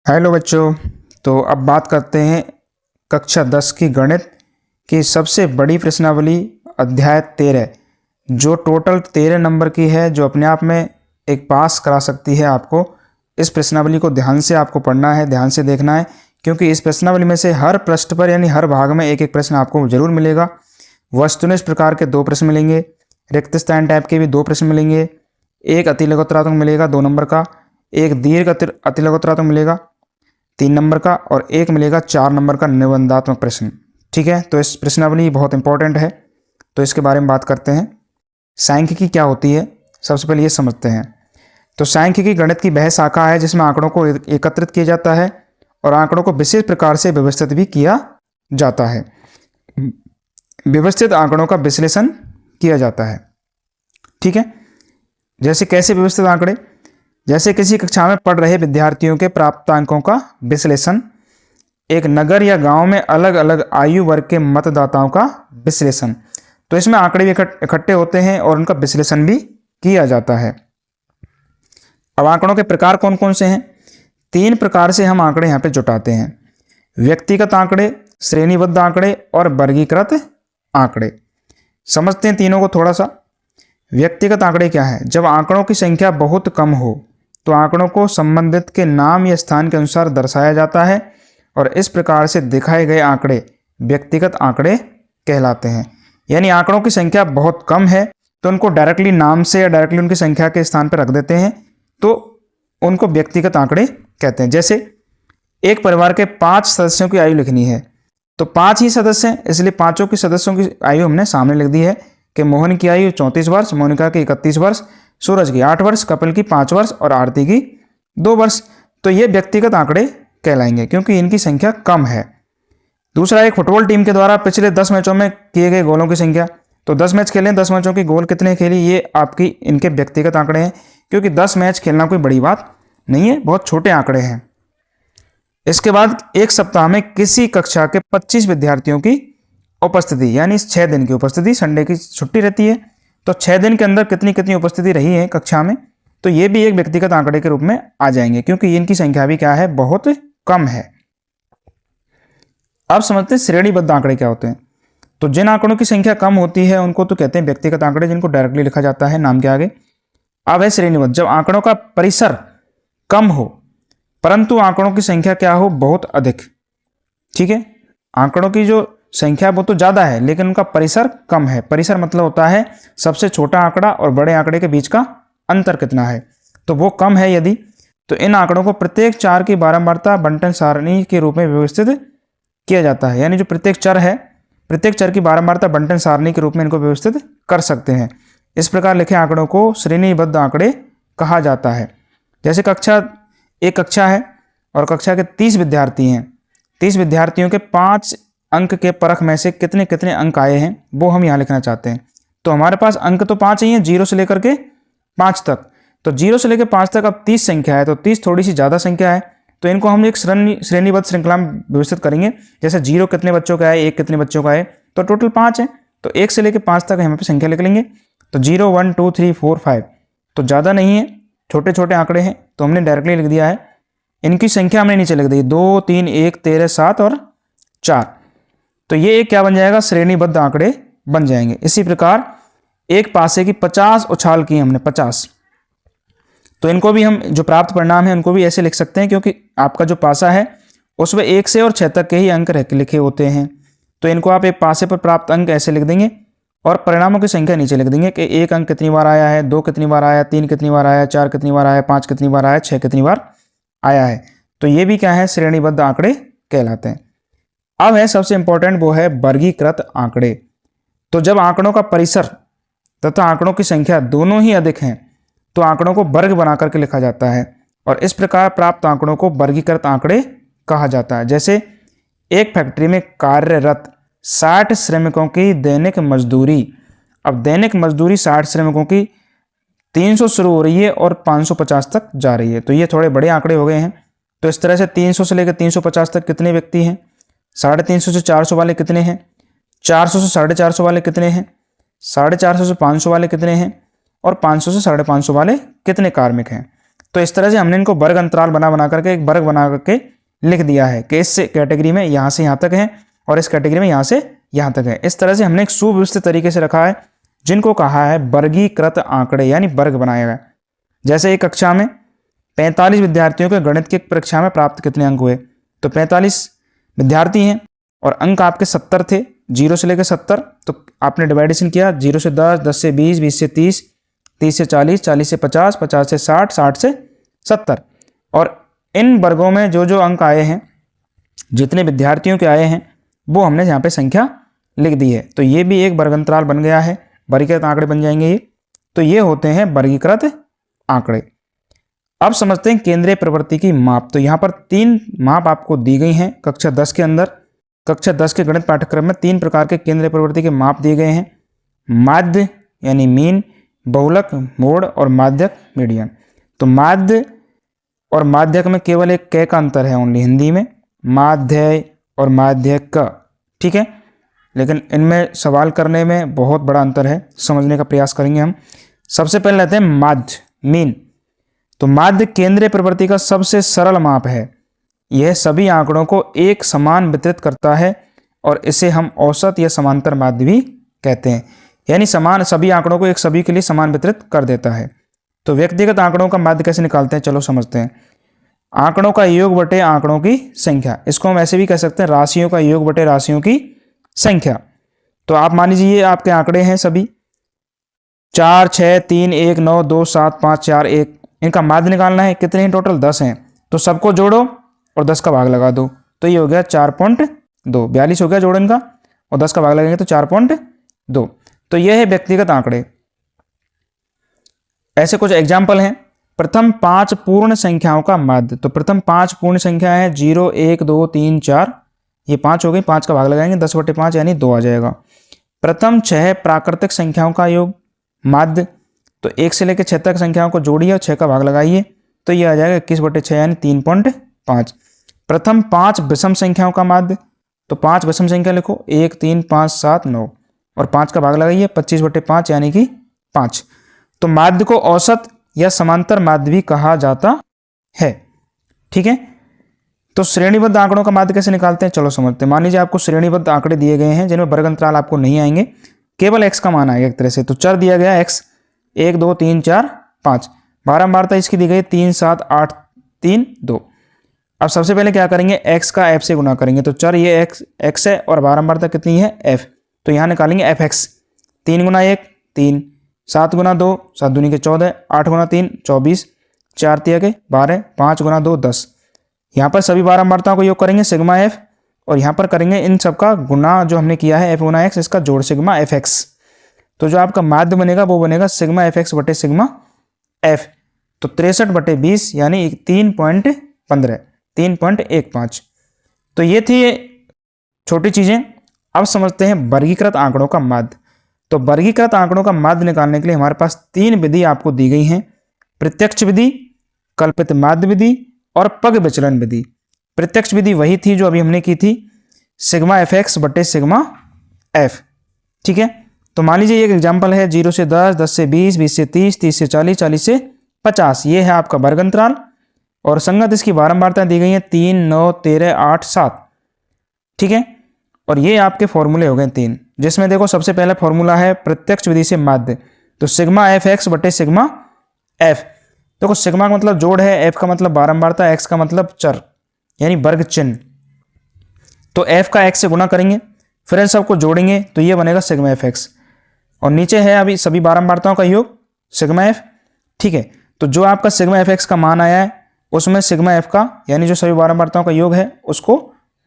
Hello बच्चों। तो अब बात करते हैं कक्षा 10 की गणित की सबसे बड़ी प्रश्नावली अध्याय 13, जो टोटल 13 नंबर की है, जो अपने आप में एक पास करा सकती है आपको। इस प्रश्नावली को ध्यान से आपको पढ़ना है, ध्यान से देखना है, क्योंकि इस प्रश्नावली में से हर पृष्ठ पर यानी हर भाग में एक एक प्रश्न आपको जरूर मिलेगा। वस्तुनिष्ठ प्रकार के 2 प्रश्न मिलेंगे, रिक्त स्थान टाइप के भी 2 प्रश्न मिलेंगे, एक अतिलघुत्तरात्मक मिलेगा 2 नंबर का, एक दीर्घ अतिलघुत्तरात्मक मिलेगा 3 नंबर का, और एक मिलेगा 4 नंबर का निबंधात्मक प्रश्न। ठीक है, तो इस प्रश्नावली बहुत इंपॉर्टेंट है, तो इसके बारे में बात करते हैं। सांख्यिकी क्या होती है, सबसे पहले ये समझते हैं। तो सांख्यिकी गणित की वह शाखा है जिसमें आंकड़ों को एकत्रित किया जाता है और आंकड़ों को विशेष प्रकार से व्यवस्थित भी किया जाता है। व्यवस्थित आंकड़ों का विश्लेषण किया जाता है। ठीक है, जैसे कैसे व्यवस्थित आंकड़े, जैसे किसी कक्षा में पढ़ रहे विद्यार्थियों के प्राप्तांकों का विश्लेषण, एक नगर या गांव में अलग अलग आयु वर्ग के मतदाताओं का विश्लेषण। तो इसमें आंकड़े भी इकट्ठे होते हैं और उनका विश्लेषण भी किया जाता है। अब आंकड़ों के प्रकार कौन कौन से हैं? 3 प्रकार से हम आंकड़े यहाँ पे जुटाते हैं: व्यक्तिगत आंकड़े, श्रेणीबद्ध आंकड़े और वर्गीकृत आंकड़े। समझते हैं तीनों को थोड़ा सा। व्यक्तिगत आंकड़े क्या है? जब आंकड़ों की संख्या बहुत कम हो तो आंकड़ों को संबंधित के नाम या स्थान के अनुसार दर्शाया जाता है और इस प्रकार से दिखाए गए आंकड़े व्यक्तिगत आंकड़े कहलाते हैं। यानी आंकड़ों की संख्या बहुत कम है तो उनको डायरेक्टली नाम से या डायरेक्टली उनकी संख्या के स्थान पर रख देते हैं, तो उनको व्यक्तिगत आंकड़े कहते हैं। जैसे एक परिवार के 5 सदस्यों की आयु लिखनी है, तो 5 ही सदस्य हैं, इसलिए पांचों की सदस्यों की आयु हमने सामने लिख दी है कि मोहन की आयु 34 वर्ष, मोनिका की 31 वर्ष, सूरज की 8 वर्ष, कपिल की 5 वर्ष और आरती की 2 वर्ष। तो ये व्यक्तिगत आंकड़े कहलाएंगे क्योंकि इनकी संख्या कम है। दूसरा, एक फुटबॉल टीम के द्वारा पिछले 10 मैचों में किए गए गोलों की संख्या। तो 10 मैच खेले, 10 मैचों की गोल कितने खेली, ये आपकी इनके व्यक्तिगत आंकड़े हैं, क्योंकि 10 मैच खेलना कोई बड़ी बात नहीं है, बहुत छोटे आंकड़े हैं। इसके बाद एक सप्ताह में किसी कक्षा के 25 विद्यार्थियों की उपस्थिति, यानी 6 दिन की उपस्थिति, संडे की छुट्टी रहती है, तो 6 दिन के अंदर कितनी कितनी उपस्थिति रही है कक्षा में, तो ये भी एक व्यक्तिगत आंकड़े के रूप में आ जाएंगे, क्योंकि इनकी संख्या भी क्या है, बहुत कम है। अब समझते हैं श्रेणीबद्ध आंकड़े क्या होते हैं। तो जिन आंकड़ों की संख्या कम होती है उनको तो कहते हैं व्यक्तिगत आंकड़े, जिनको डायरेक्टली लिखा जाता है नाम के आगे। अब है श्रेणीबद्ध, जब आंकड़ों का परिसर कम हो परंतु आंकड़ों की संख्या क्या हो, बहुत अधिक। ठीक है, आंकड़ों की जो संख्या वो तो ज्यादा है लेकिन उनका परिसर कम है। परिसर मतलब होता है सबसे छोटा आंकड़ा और बड़े आंकड़े के बीच का अंतर कितना है, तो वो कम है यदि, तो इन आंकड़ों को प्रत्येक चर की बारंबारता बंटन सारणी के रूप में व्यवस्थित किया जाता है। यानी जो प्रत्येक चर है, प्रत्येक चर की बारंबारता बंटन सारणी के रूप में इनको व्यवस्थित कर सकते हैं। इस प्रकार लिखे आंकड़ों को श्रेणीबद्ध आंकड़े कहा जाता है। जैसे एक कक्षा है और कक्षा के 30 विद्यार्थी हैं, 30 विद्यार्थियों के 5 अंक के परख में से कितने कितने अंक आए हैं वो हम यहाँ लिखना चाहते हैं। तो हमारे पास अंक तो 5 ही हैं, 0 से लेकर के 5 तक। तो 0 से लेकर 5 तक अब 30 संख्या है, तो 30 थोड़ी सी ज़्यादा संख्या है, तो इनको हम एक श्रेणीबद्ध श्रृंखला में व्यवस्थित करेंगे। जैसे 0 कितने बच्चों का है, 1 कितने बच्चों का है, तो टोटल 5 है, तो 1 से लेकर 5 तक यहाँ पे संख्या लिख लेंगे। तो 0 1 2 3 4 5, तो ज़्यादा नहीं है, छोटे छोटे आंकड़े हैं, तो हमने डायरेक्टली लिख दिया है। इनकी संख्या हमने नीचे लिख दी, 2 3 1 13 7 और 4। तो ये एक क्या बन जाएगा, श्रेणीबद्ध आंकड़े बन जाएंगे। इसी प्रकार एक पासे की 50 उछाल की हमने 50, तो इनको भी हम जो प्राप्त परिणाम है उनको भी ऐसे लिख सकते हैं, क्योंकि आपका जो पासा है उसमें 1 से और 6 तक के ही अंक लिखे होते हैं। तो इनको आप एक पासे पर प्राप्त अंक ऐसे लिख देंगे और परिणामों की संख्या नीचे लिख देंगे कि 1 अंक कितनी बार आया है, 2 कितनी बार आया, 3 कितनी बार आया, 4 कितनी बार आया, 5 कितनी बार आया, 6 कितनी बार आया है। तो ये भी क्या है, श्रेणीबद्ध आंकड़े कहलाते हैं। अब है सबसे इंपॉर्टेंट, वो है वर्गीकृत आंकड़े। तो जब आंकड़ों का परिसर तथा आंकड़ों की संख्या दोनों ही अधिक हैं तो आंकड़ों को वर्ग बना करके लिखा जाता है और इस प्रकार प्राप्त आंकड़ों को वर्गीकृत आंकड़े कहा जाता है। जैसे एक फैक्ट्री में कार्यरत 60 श्रमिकों की दैनिक मजदूरी, अब दैनिक मजदूरी 60 श्रमिकों की 300 शुरू हो रही है और 550 तक जा रही है, तो ये थोड़े बड़े आंकड़े हो गए हैं। तो इस तरह से 300 से लेकर 350 तक कितने व्यक्ति हैं, 350 से 400 वाले कितने हैं, 400 से 450 वाले कितने हैं, 450 से 500 वाले कितने हैं और 500 से 550 वाले कितने कार्मिक हैं। तो इस तरह से हमने इनको वर्ग अंतराल बना करके एक वर्ग बना करके लिख दिया है कि इस कैटेगरी में यहाँ से यहाँ तक है और इस कैटेगरी में यहाँ से यहाँ तक है। इस तरह से हमने एक सुव्यवस्थित तरीके से रखा है, जिनको कहा है वर्गीकृत आंकड़े, यानी वर्ग बनाया गया। जैसे एक कक्षा में 45 विद्यार्थियों के गणित की परीक्षा में प्राप्त कितने अंक हुए, तो 45 विद्यार्थी हैं और अंक आपके 70 थे, 0 से लेकर 70। तो आपने डिवाइडेशन किया, 0 से 10, 10 से 20, 20 से 30, 30 से 40, 40 से 50, 50 से 60, 60 से 70। और इन वर्गों में जो जो अंक आए हैं, जितने विद्यार्थियों के आए हैं, वो हमने यहाँ पे संख्या लिख दी है। तो ये भी एक वर्ग अंतराल बन गया है, वर्गीकृत आंकड़े बन जाएंगे ये। तो ये होते हैं वर्गीकृत आंकड़े। अब समझते हैं केंद्रीय प्रवृत्ति की माप। तो यहाँ पर 3 माप आपको दी गई हैं कक्षा 10 के अंदर। कक्षा 10 के गणित पाठ्यक्रम में 3 प्रकार के केंद्रीय प्रवृत्ति के माप दिए गए हैं, माध्य यानी मीन, बहुलक मोड और माध्यक मीडियन। तो माध्य और माध्यक में केवल एक क का अंतर है ओनली, हिंदी में माध्य और माध्यक का, ठीक है। लेकिन इनमें सवाल करने में बहुत बड़ा अंतर है, समझने का प्रयास करेंगे हम। सबसे पहले लेते हैं माध्य, मीन। तो माध्य केंद्रीय प्रवृत्ति का सबसे सरल माप है। यह सभी आंकड़ों को एक समान वितरित करता है और इसे हम औसत या समांतर माध्य भी कहते हैं, यानी समान सभी आंकड़ों को एक सभी के लिए समान वितरित कर देता है। तो व्यक्तिगत आंकड़ों का माध्य कैसे निकालते हैं, चलो समझते हैं। आंकड़ों का योग बटे आंकड़ों की संख्या, इसको हम ऐसे भी कह सकते हैं राशियों का योग बटे राशियों की संख्या। तो आप मान लीजिए ये आपके आंकड़े हैं सभी 4, 6, 3, 1, 9, 2, 7, 5, 4, 1। इनका माध्य निकालना है, कितने हैं टोटल, 10 हैं। तो सबको जोड़ो और 10 का भाग लगा दो, तो ये हो गया 4.2, 42 हो गया जोड़ इनका, और 10 का भाग लगेंगे तो 4.2। तो यह है व्यक्तिगत आंकड़े। ऐसे कुछ एग्जाम्पल हैं। प्रथम 5 पूर्ण संख्याओं का माध्य। तो प्रथम 5 पूर्ण संख्या है 0, 1, 2, 3, 4, ये 5 हो गई, 5 का भाग लगाएंगे 10/5 यानी 2 आ जाएगा। प्रथम 6 प्राकृतिक संख्याओं का योग माध्य। तो 1 से लेकर 6 तक संख्याओं को जोड़िए और 6 का भाग लगाइए, तो ये आ जाएगा 21/6 यानी 3.5। प्रथम 5 विषम संख्याओं का माध्य। तो 5 विषम संख्या लिखो, 1, 3, 5, 7, 9 और 5 का भाग लगाइए, 25/5 यानी कि 5। तो माध्य को औसत या समांतर माध्य भी कहा जाता है, ठीक है। तो श्रेणीबद्ध आंकड़ों का माध्य कैसे निकालते हैं, चलो समझते हैं। मान लीजिए आपको श्रेणीबद्ध आंकड़े दिए गए हैं जिनमें वर्ग अंतराल आपको नहीं आएंगे, केवल x का मान आएगा एक तरह से। तो चर दिया गया x 1, 2, 3, 4, 5। बारंबारता इसकी दी गई 3, 7, 8, 3, 2। अब सबसे पहले क्या करेंगे, x का f से गुना करेंगे। तो चर ये x है और बारंबारता कितनी है f, तो यहाँ निकालेंगे fx। 3 गुना 1 3, 7 गुना 2 7 दूनी के 14, 8 गुना 3 24, 4 तिया के 12, 5 गुना 2 10। यहाँ पर सभी बारंबारताओं को योग करेंगे सिग्मा एफ, और यहाँ पर करेंगे इन सब का गुना जो हमने किया है एफ गुना एक्स, इसका जोड़ सिग्मा एफ एक्स। तो जो आपका माध्य बनेगा वो बनेगा सिग्मा एफ एक्स बटे सिग्मा एफ। तो 63/20 यानी 3.15, 3.15। तो ये थी छोटी चीजें। अब समझते हैं वर्गीकृत आंकड़ों का माध्य। तो वर्गीकृत आंकड़ों का माध्य निकालने के लिए हमारे पास 3 विधि आपको दी गई हैं, प्रत्यक्ष विधि, कल्पित माध्य विधि और पग विचलन विधि। प्रत्यक्ष विधि वही थी जो अभी हमने की थी, सिग्मा एफ एक्स बटे सिग्मा एफ, ठीक है। तो मान लीजिए एक एग्जाम्पल है 0 से 10, 10 से 20, 20 से 30, 30 से 40, 40 से 50। ये है आपका वर्ग अंतराल और संगत इसकी बारंबारता दी गई है 3, 9, 13, 8, 7, ठीक है। और ये आपके फॉर्मूले हो गए 3, जिसमें देखो सबसे पहला फॉर्मूला है प्रत्यक्ष विधि से माध्य। तो सिग्मा एफ एक्स बटे सिग्मा एफ। देखो सिग्मा का मतलब जोड़ है, एफ का मतलब बारंबारता, एक्स का मतलब चर यानी वर्ग चिन्ह। तो एफ का एक्स से गुणा करेंगे, फिर इन सबको जोड़ेंगे तो ये बनेगा सिग्मा एफ एक्स। और नीचे है अभी सभी बारंबारताओं का योग सिग्मा एफ, ठीक है। तो जो आपका सिग्मा एफ एक्स का मान आया है उसमें सिग्मा एफ का यानी जो सभी बारंबारताओं का योग है उसको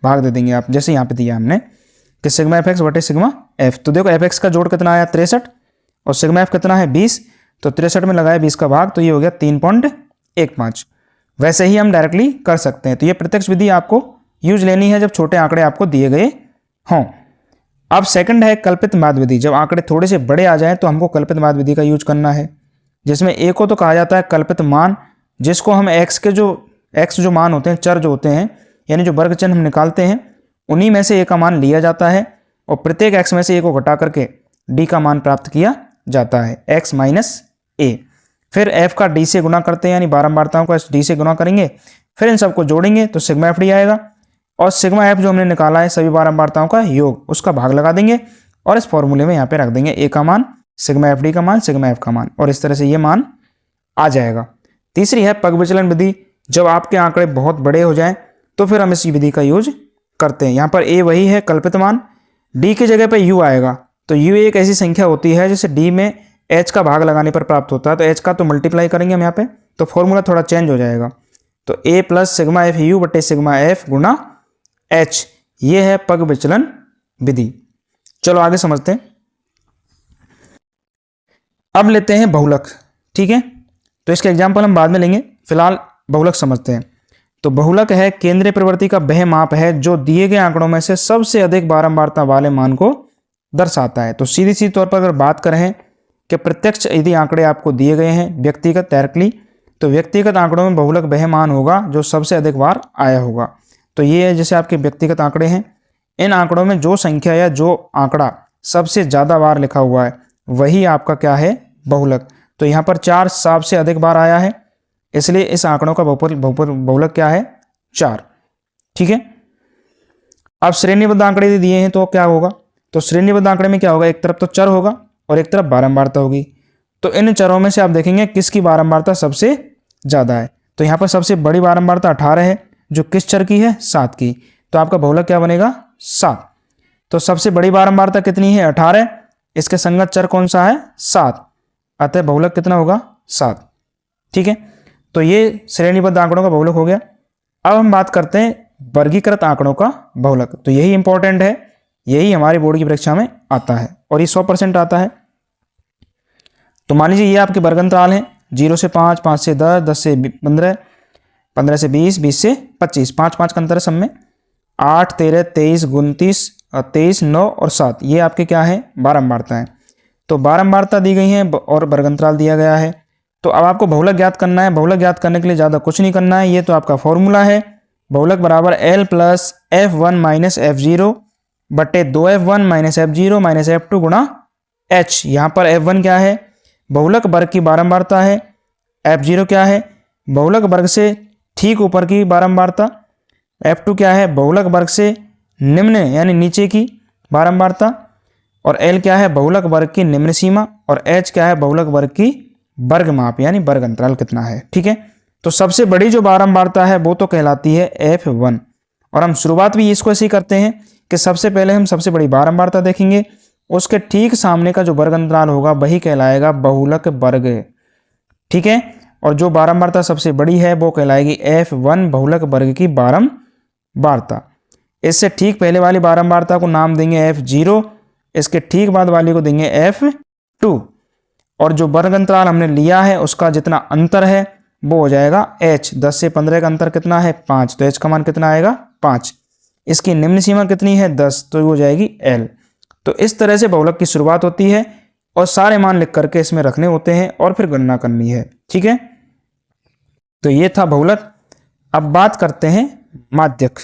भाग दे देंगे आप, जैसे यहाँ पे दिया हमने कि सिग्मा एफ एक्स बटे सिग्मा एफ। तो देखो एफ एक्स का जोड़ कितना आया 63 और सिग्मा एफ कितना है 20। तो 63 में लगाया 20 का भाग, तो ये हो गया 3.15। वैसे ही हम डायरेक्टली कर सकते हैं। तो ये प्रत्यक्ष विधि आपको यूज लेनी है जब छोटे आंकड़े आपको दिए गए हों। अब सेकंड है कल्पित माध्य विधि। जब आंकड़े थोड़े से बड़े आ जाएं तो हमको कल्पित माध्य विधि का यूज करना है, जिसमें एक को तो कहा जाता है कल्पित मान, जिसको हम एक्स जो मान होते हैं, चर जो होते हैं यानी जो वर्ग चिन्ह हम निकालते हैं, उन्हीं में से ए का मान लिया जाता है और प्रत्येक एक्स में से ए को घटा करके डी का मान प्राप्त किया जाता है, एक्स माइनस ए। फिर f का d से गुना करते हैं, यानी बारंबारताओं का d से गुना करेंगे, फिर इन सबको जोड़ेंगे तो सिग्मा एफ डी आएगा, और सिग्मा एफ जो हमने निकाला है सभी बारंबारताओं का योग, उसका भाग लगा देंगे और इस फॉर्मूले में यहाँ पे रख देंगे a का मान, सिग्मा एफ डी का मान, सिग्मा एफ का मान, और इस तरह से ये मान आ जाएगा। तीसरी है पग विचलन विधि। जब आपके आंकड़े बहुत बड़े हो जाएं तो फिर हम इस विधि का यूज करते हैं। यहाँ पर a वही है कल्पित मान, d की जगह पर u आएगा, तो u एक ऐसी संख्या होती है जैसे d में h का भाग लगाने पर प्राप्त होता है, तो h का तो मल्टीप्लाई करेंगे हम यहाँ पे, तो फॉर्मूला थोड़ा चेंज हो जाएगा। तो a plus sigma F you बटे सिग्मा एफ गुना h, ये है पग विचलन विधि। चलो आगे समझते हैं। अब लेते हैं बहुलक, ठीक है, तो इसके एग्जाम्पल हम बाद में लेंगे, फिलहाल बहुलक समझते हैं। तो बहुलक है केंद्रीय प्रवृत्ति का वह माप है जो दिए गए आंकड़ों में से सबसे अधिक बारंबारता वाले मान को दर्शाता है। तो सीधी सी तौर पर अगर बात करें कि प्रत्यक्ष यदि आंकड़े आपको दिए गए हैं व्यक्तिगत डायरेक्टली, तो व्यक्तिगत आंकड़ों में बहुलक वह मान होगा जो सबसे अधिक बार आया होगा। तो ये है जैसे आपके व्यक्तिगत आंकड़े हैं, इन आंकड़ों में जो संख्या या जो आंकड़ा सबसे ज़्यादा बार लिखा हुआ है वही आपका क्या है, बहुलक। तो यहाँ पर 4 सबसे अधिक बार आया है, इसलिए इस आंकड़ों का बहुलक क्या है, 4, ठीक है। अब श्रेणीबद्ध आंकड़े यदि दिए हैं तो क्या होगा, तो श्रेणीबद्ध आंकड़े में क्या होगा, एक तरफ तो चर होगा और एक तरफ बारंबारता होगी। तो इन चरों में से आप देखेंगे किसकी बारंबारता सबसे ज़्यादा है। तो यहाँ पर सबसे बड़ी बारंबारता 18 है, जो किस चर की है, 7 की। तो आपका बहुलक क्या बनेगा, 7। तो सबसे बड़ी बारंबारता कितनी है, 18, इसके संगत चर कौन सा है, 7, अतः बहुलक कितना होगा, 7, ठीक है। तो ये श्रेणीबद्ध आंकड़ों का बहुलक हो गया। अब हम बात करते हैं वर्गीकृत आंकड़ों का बहुलक। तो यही इंपॉर्टेंट है, यही हमारी बोर्ड की परीक्षा में आता है और ये 100% आता है। तो मान लीजिए ये आपके वर्ग अंतराल हैं, 0 से 5, 5 से 10, 10 से 15, 15 से 20, 20 से 25, 5-5 का अंतर है सब में, 8, 13, 23, 29, 23, 9 और 7, ये आपके क्या है, बारंबारता है। तो बारंबारता दी गई है और वर्ग अंतराल दिया गया है। तो अब आपको बहुलक ज्ञात करना है। बहुलक ज्ञात करने के लिए ज़्यादा कुछ नहीं करना है, ये तो आपका फॉर्मूला है, बहुलक बराबर L plus F1 minus F0 बटे 2F1 minus F0 minus F2 गुणा H। यहाँ पर F1 क्या है, बहुलक वर्ग की बारंबारता है, F0 क्या है, बहुलक वर्ग से ठीक ऊपर की बारंबारता, F2 क्या है, बहुलक वर्ग से निम्न यानी नीचे की बारंबारता, और L क्या है, बहुलक वर्ग की निम्न सीमा, और H क्या है, बहुलक वर्ग की वर्ग माप यानी वर्ग अंतराल कितना है, ठीक है। तो सबसे बड़ी जो बारंबारता है वो तो कहलाती है F1, और हम शुरुआत भी इसको ऐसे ही करते हैं कि सबसे पहले हम सबसे बड़ी बारंबारता देखेंगे, उसके ठीक सामने का जो वर्ग अंतराल होगा वही कहलाएगा बहुलक वर्ग, ठीक है। और जो बारंबारता सबसे बड़ी है वो कहलाएगी F1 बहुलक वर्ग की बारंबारता। इससे ठीक पहले वाली बारंबारता को नाम देंगे F0, इसके ठीक बाद वाली को देंगे F2, और जो वर्ग अंतराल हमने लिया है उसका जितना अंतर है वो हो जाएगा H। 10 से 15 का अंतर कितना है, 5, तो H का मान कितना आएगा, 5। इसकी निम्न सीमा कितनी है, 10, तो वो हो जाएगी L। तो इस तरह से बहुलक की शुरुआत होती है और सारे मान लिख करके इसमें रखने होते हैं और फिर गणना करनी है, ठीक है। तो ये था बहुलक। अब बात करते हैं माध्यक।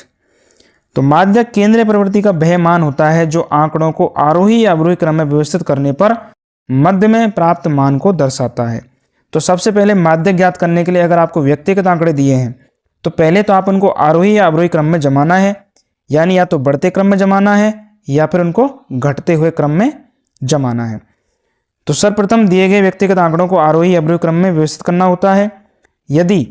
तो माध्यक केंद्रीय प्रवृत्ति का वह मान होता है जो आंकड़ों को आरोही या अवरोही क्रम में व्यवस्थित करने पर मध्य में प्राप्त मान को दर्शाता है। तो सबसे पहले माध्यक ज्ञात करने के लिए अगर आपको व्यक्तिगत आंकड़े दिए हैं तो पहले तो आप उनको आरोही या अवरोही क्रम में जमाना है, यानी या तो बढ़ते क्रम में जमाना है या फिर उनको घटते हुए क्रम में जमाना है। तो सर्वप्रथम दिए गए व्यक्तिगत आंकड़ों को आरोही या अवरोही क्रम में व्यवस्थित करना होता है। यदि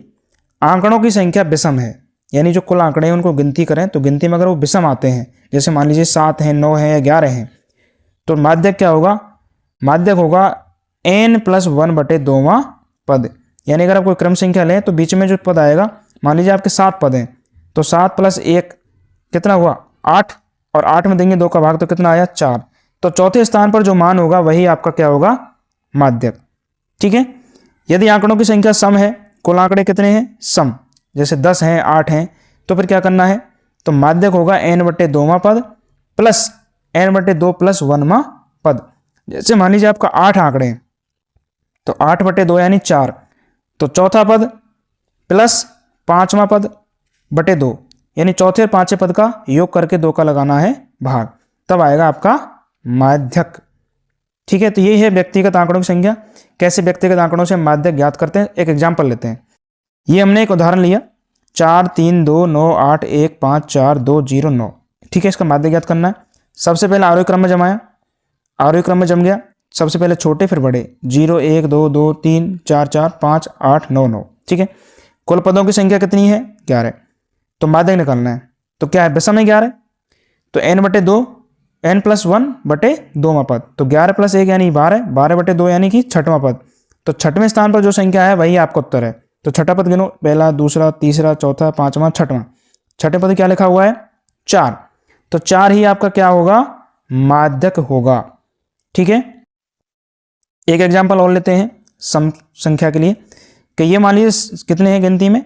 आंकड़ों की संख्या विषम है, यानी जो कुल आंकड़े हैं उनको गिनती करें तो गिनती में अगर वो विषम आते हैं, जैसे मान लीजिए 7 हैं, 9 हैं या 11 हैं, तो माध्यक क्या होगा, माध्यक होगा n+1 बटे 2वां पद। यानी अगर आप कोई क्रम संख्या लें तो बीच में जो पद आएगा, मान लीजिए आपके 7 पद हैं, तो 7 + 1 कितना हुआ, 8, और 8 में देंगे 2 का भाग तो कितना आया, 4। तो चौथे स्थान पर जो मान होगा वही आपका क्या होगा, माध्यक, ठीक है। यदि आंकड़ों की संख्या सम है, कुल आंकड़े कितने हैं, सम, जैसे 10 हैं, 8 हैं, तो फिर क्या करना है, तो माध्यक होगा n/2वां पद प्लस n/2 + 1वां पद। जैसे मान लीजिए आपका 8 आंकड़े हैं तो 8/2 यानी 4, तो चौथा पद प्लस 5वां पद बटे 2, यानी चौथे और पांचवें पद का योग करके 2 का लगाना है भाग, तब आएगा आपका माध्यक, ठीक है, तो ये है व्यक्तिगत आंकड़ों की संख्या। कैसे व्यक्तिगत आंकड़ों से हम माध्यक ज्ञात करते हैं, एक एग्जाम्पल लेते हैं। ये हमने एक उदाहरण लिया 4 3 2 9 8 1 5 4 2 0 9। ठीक है, इसका माध्यक ज्ञात करना है। सबसे पहले आरोही क्रम में जमाया, आरोही क्रम में जम गया। सबसे पहले छोटे फिर बड़े, 0 1 2 2 3 4 4 5 8 9 9। ठीक है, कुल पदों की संख्या कितनी है? 11। तो माध्यक निकालना है, तो क्या है? विषम है 11, तो n/2 n+1/2वां पद, तो 11 + 1 यानी 12, 12/2 यानी कि छठवां पद। तो छठवें स्थान पर जो संख्या है वही आपका उत्तर है। तो छठा पद गिनो, पहला, दूसरा, तीसरा, चौथा, पांचवा, छठवां। छठे पद क्या लिखा हुआ है? 4। तो 4 ही आपका क्या होगा? माध्यक होगा। ठीक है, एक एग्जाम्पल और लेते हैं सम संख्या के लिए, कि ये मान लीजिए कितने हैं गिनती में,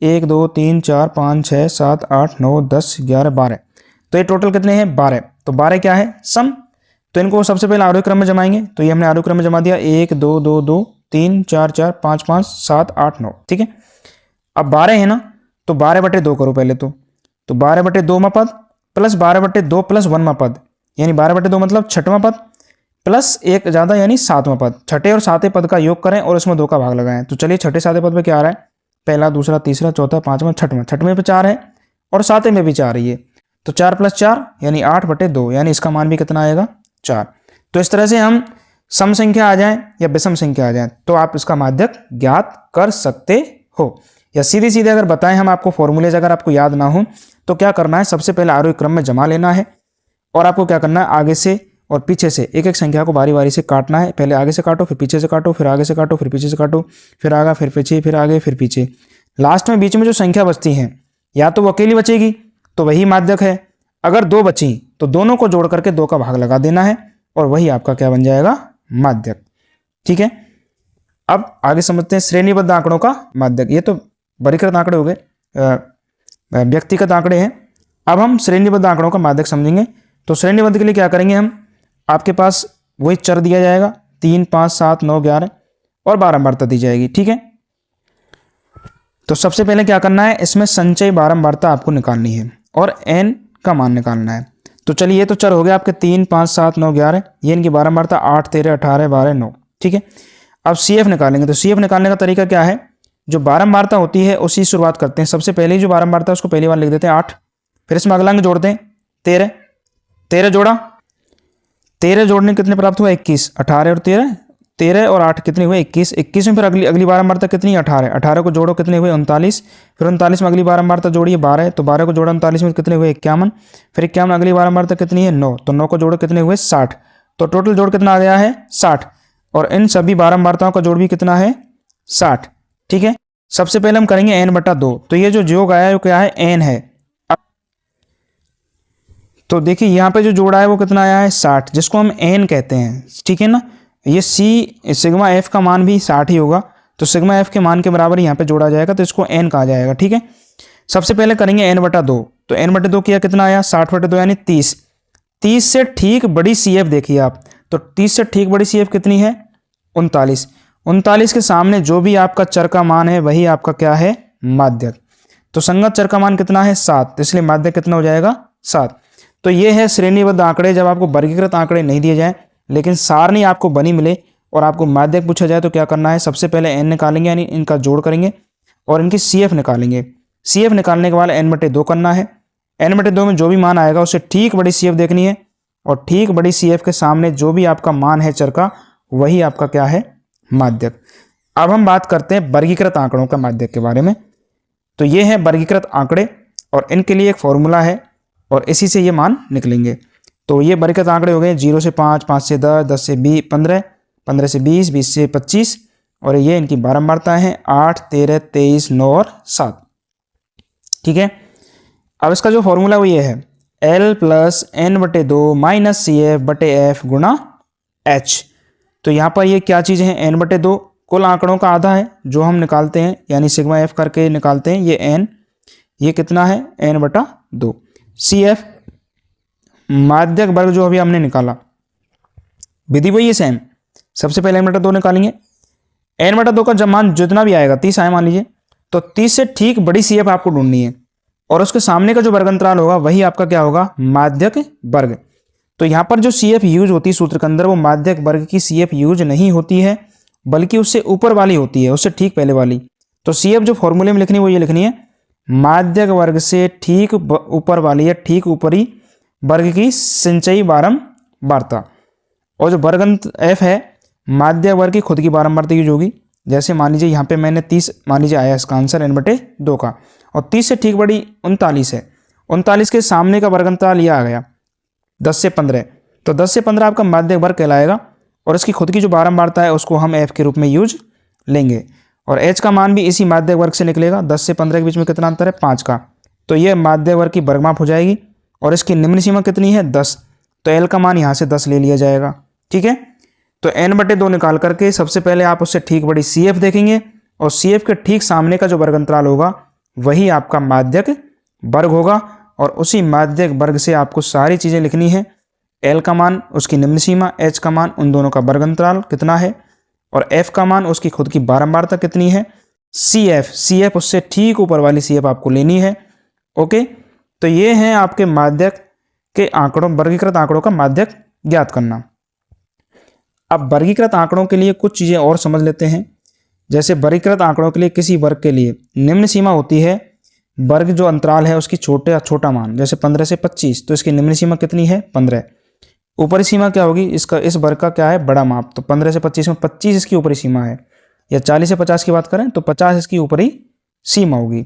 1 2 3 4 5 6 7 8 9 10 11 12। तो ये टोटल कितने हैं? 12। तो 12 क्या है? सम। तो इनको सबसे पहले आरोही क्रम में जमाएंगे, तो ये हमने आरोही क्रम में जमा दिया, 1 2 2 2 3 4 4 5 5 7 8 9। ठीक है, अब 12 है ना, तो 12/2 करो पहले तो 12/2वां पद प्लस 12/2 + 1वां पद, यानी 12/2 मतलब छठवां पद प्लस एक ज़्यादा यानी सातवां पद। छठे और सातवें पद का योग करें और उसमें 2 का भाग लगाएं। तो चलिए छठे सातवें पद पे क्या आ रहा है? पहला, दूसरा, तीसरा, चौथा, पांचवा, छठवां। छठवें पे 4 है और सातवें में भी 4 है, तो 4 + 4 यानी 8/2, यानी इसका मान भी कितना आएगा? 4। तो इस तरह से हम सम संख्या आ जाए या विषम संख्या आ जाए तो आप इसका माध्यक ज्ञात कर सकते हो। या सीधे सीधे अगर बताएं हम आपको फॉर्मूलेज, अगर आपको याद ना हो तो क्या करना है, सबसे पहले आरोही क्रम में जमा लेना है और आपको क्या करना है, आगे से और पीछे से एक एक संख्या को बारी बारी से काटना है। पहले आगे से काटो, फिर पीछे से काटो, फिर आगे से काटो, फिर पीछे से काटो, फिर आगे, फिर पीछे, फिर आगे, फिर पीछे। लास्ट में बीच में जो संख्या बचती है, या तो वो अकेली बचेगी तो वही माध्यक है, अगर 2 बची तो दोनों को जोड़ करके 2 का भाग लगा देना है और वही आपका क्या बन जाएगा? माध्यक। ठीक है, अब आगे समझते हैं श्रेणीबद्ध आंकड़ों का माध्यक। ये तो वर्गीकृत आंकड़े हो गए, व्यक्तिगत आंकड़े हैं। अब हम श्रेणीबद्ध आंकड़ों का माध्यक समझेंगे। तो श्रेणीबद्ध के लिए क्या करेंगे हम, आपके पास वही चर दिया जाएगा 3 5 7 9 11 और बारंबारता दी जाएगी। ठीक है, तो सबसे पहले क्या करना है, इसमें संचयी बारंबारता आपको निकालनी है और n का मान निकालना है। तो चलिए, ये तो चर हो गया आपके 3 5 7 9 11, ये इनकी बारंबारता 8 13 18 12 9। ठीक है, अब CF निकालेंगे। तो CF निकालने का तरीका क्या है, जो बारंबारता होती है उसी शुरुआत करते हैं। सबसे पहले जो बारंबारता है उसको पहली बार लिख देते हैं 8, फिर इसमें अगला अंक जोड़ते हैं 13, 13 जोड़ा, 13 जोड़ने कितने प्राप्त हुआ? 21। 18 और 13, 13 और 8 कितने हुए? 21। 21 में फिर अगली बारंबारता कितनी? 18। 18 को जोड़ो कितने हुए? 39। फिर 39 में अगली बारंबारता जोड़िए 12, तो 12 को जोड़ा 39 में कितने हुए? 51। फिर 51 में अगली बारंबारता कितनी है? 9, तो 9 को जोड़ो कितने हुए? 60। तो टोटल जोड़ कितना आ गया है? 60। और इन सभी बारंबारताओं का जोड़ भी कितना है? 60। ठीक है, सबसे पहले हम करेंगे n/2। तो ये जो योग आया है वो क्या है? n है। तो देखिए यहाँ पे जो जोड़ा है वो कितना आया है? 60, जिसको हम n कहते हैं। ठीक है ना, ये सिग्मा f का मान भी 60 ही होगा, तो सिग्मा f के मान के बराबर यहाँ पे जोड़ा जाएगा, तो इसको n कहा जाएगा। ठीक है, सबसे पहले करेंगे n/2। तो n/2 किया कितना आया? 60/2 यानी 30। 30 से ठीक बड़ी CF देखिए आप, तो 30 से ठीक बड़ी CF कितनी है? 39। 39 के सामने जो भी आपका चर का मान है वही आपका क्या है? माध्यक। तो संगत चर का मान कितना है? 7, तो इसलिए माध्यक कितना हो जाएगा? 7। तो ये है श्रेणीबद्ध आंकड़े। जब आपको वर्गीकृत आंकड़े नहीं दिए जाए लेकिन सारणी आपको बनी मिले और आपको माध्यक पूछा जाए तो क्या करना है, सबसे पहले n निकालेंगे, यानी इनका जोड़ करेंगे और इनकी CF निकालेंगे। CF निकालने के बाद n/2 करना है। n/2 में जो भी मान आएगा उसे ठीक बड़ी CF देखनी है और ठीक बड़ी CF के सामने जो भी आपका मान है चर का वही आपका क्या है? माध्यक। अब हम बात करते हैं वर्गीकृत आंकड़ों का माध्यक के बारे में। तो ये है वर्गीकृत आंकड़े और इनके लिए एक फॉर्मूला है और इसी से ये मान निकलेंगे। तो ये वर्गीकृत आंकड़े हो गए 0 से 5, 5 से 10, 10 से 20, 15, 15 से 20, 20 से 25 और ये इनकी बारंबारता है 8, 13, 23, 9 और 7। ठीक है, अब इसका जो फॉर्मूला वो ये है L + n/2 - CF/F गुणा H। तो यहाँ पर ये क्या चीज़ है? n/2 कुल आंकड़ों का आधा है जो हम निकालते हैं, यानी सिग्मा F करके निकालते हैं। ये n, ये कितना है? n/2। CF माध्यक वर्ग जो अभी हमने निकाला, विधि वही है सेम। सबसे पहले n/2 निकालेंगे। n/2 का जब मान जितना भी आएगा 30 आए मान लीजिए, तो 30 से ठीक बड़ी CF आपको ढूंढनी है और उसके सामने का जो वर्ग अंतराल होगा वही आपका क्या होगा? माध्यक वर्ग। तो यहाँ पर जो सी एफ यूज होती है सूत्र के अंदर, वो माध्यक वर्ग की सी एफ यूज नहीं होती है, बल्कि उससे ऊपर वाली होती है, उससे ठीक पहले वाली। तो सी एफ जो फॉर्मूले में लिखनी है वो ये लिखनी है, माध्यक वर्ग से ठीक ऊपर वाली या ठीक ऊपरी वर्ग की संचयी बारंबारता। और जो वर्गंत एफ है, माध्यक वर्ग की खुद की बारंबारता यूज होगी। जैसे मान लीजिए यहाँ पे मैंने 30 मान लीजिए आया इसका आंसर n/2 का, और 30 से ठीक बड़ी 39 है। 39 के सामने का वर्गंतराल यह आ गया 10 से 15, तो 10 से 15 आपका माध्यक वर्ग कहलाएगा। और इसकी खुद की जो बारंबारता है उसको हम f के रूप में यूज लेंगे, और h का मान भी इसी माध्यक वर्ग से निकलेगा। 10 से 15 के बीच में कितना अंतर है, 5 का। तो ये माध्यक वर्ग की वर्गमाप हो जाएगी, और इसकी निम्न सीमा कितनी है, 10। तो l का मान यहाँ से 10 ले लिया जाएगा। ठीक है, तो n/2 निकाल करके सबसे पहले आप उससे ठीक बड़ी CF देखेंगे, और CF के ठीक सामने का जो वर्गंतराल होगा वही आपका माध्यक वर्ग होगा। और उसी माध्यक वर्ग से आपको सारी चीज़ें लिखनी है, L का मान उसकी निम्न सीमा, H का मान उन दोनों का वर्गंतराल कितना है, और F का मान उसकी खुद की बारंबारता कितनी है, CF उससे ठीक ऊपर वाली CF आपको लेनी है। ओके, तो ये हैं आपके माध्यक के आंकड़ों, वर्गीकृत आंकड़ों का माध्यक ज्ञात करना। अब वर्गीकृत आंकड़ों के लिए कुछ चीज़ें और समझ लेते हैं। जैसे वर्गीकृत आंकड़ों के लिए किसी वर्ग के लिए निम्न सीमा होती है, वर्ग जो अंतराल है उसकी छोटा मान, जैसे 15 से 25, तो इसकी निम्न सीमा कितनी है, 15। ऊपरी सीमा क्या होगी इसका, इस वर्ग का क्या है, बड़ा माप। तो 15 से 25 में 25 इसकी ऊपरी सीमा है, या 40 से 50 की बात करें तो 50 इसकी ऊपरी सीमा होगी।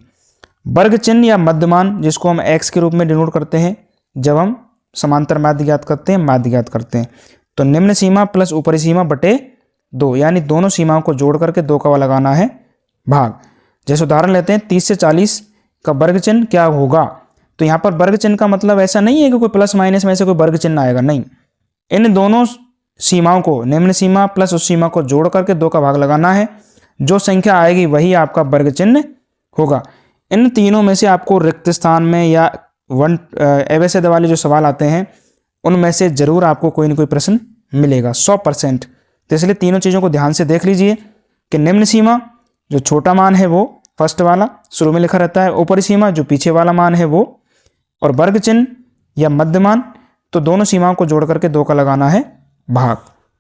वर्ग चिन्ह या मध्यमान, जिसको हम x के रूप में डिनोट करते हैं जब हम समांतर माध्य ज्ञात करते हैं, माध्य ज्ञात करते हैं। तो निम्न सीमा प्लस ऊपरी सीमा बटे 2, यानी दोनों सीमाओं को जोड़ करके 2 का लगाना है भाग। जैसे उदाहरण लेते हैं, 30 से 40 का वर्ग चिन्ह क्या होगा। तो यहाँ पर वर्ग चिन्ह का मतलब ऐसा नहीं है कि कोई प्लस माइनस में से कोई वर्ग चिन्ह आएगा, नहीं। इन दोनों सीमाओं को, निम्न सीमा प्लस उस सीमा को जोड़ करके 2 का भाग लगाना है। जो संख्या आएगी वही आपका वर्ग चिन्ह होगा। इन तीनों में से आपको रिक्त स्थान में या अवैध वाले जो सवाल आते हैं उनमें से जरूर आपको कोई ना कोई प्रश्न मिलेगा 100%। तो इसलिए तीनों चीज़ों को ध्यान से देख लीजिए कि निम्न सीमा जो छोटा मान है वो फर्स्ट वाला शुरू में लिखा रहता है, ऊपरी सीमा जो पीछे वाला मान है वो, और वर्ग चिन्ह या मध्यमान, तो दोनों सीमाओं को जोड़ करके 2 का लगाना है भाग।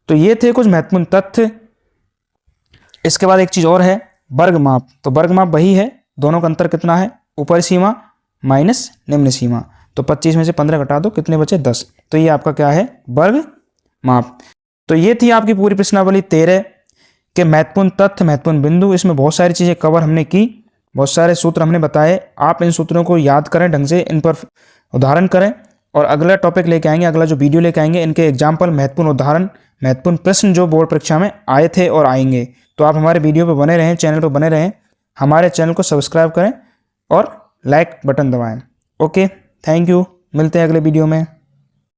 तो ये थे कुछ महत्वपूर्ण तथ्य। इसके बाद एक चीज़ और है, वर्ग माप। तो वर्ग माप वही है, दोनों का अंतर कितना है, ऊपरी सीमा माइनस निम्न सीमा। तो 25 में से 15 घटा दो, कितने बचे, 10। तो ये आपका क्या है, वर्ग माप। तो ये थी आपकी पूरी प्रश्नावली 13 के महत्वपूर्ण तथ्य, महत्वपूर्ण बिंदु। इसमें बहुत सारी चीज़ें कवर हमने की, बहुत सारे सूत्र हमने बताए। आप इन सूत्रों को याद करें ढंग से, इन पर उदाहरण करें, और अगला टॉपिक लेके आएंगे, अगला जो वीडियो लेके आएंगे, इनके एग्जाम्पल, महत्वपूर्ण उदाहरण, महत्वपूर्ण प्रश्न जो बोर्ड परीक्षा में आए थे और आएंगे। तो आप हमारे वीडियो पर बने रहें, चैनल पर बने रहें, हमारे चैनल को सब्सक्राइब करें और लाइक बटन दबाएं। ओके, थैंक यू, मिलते हैं अगले वीडियो में।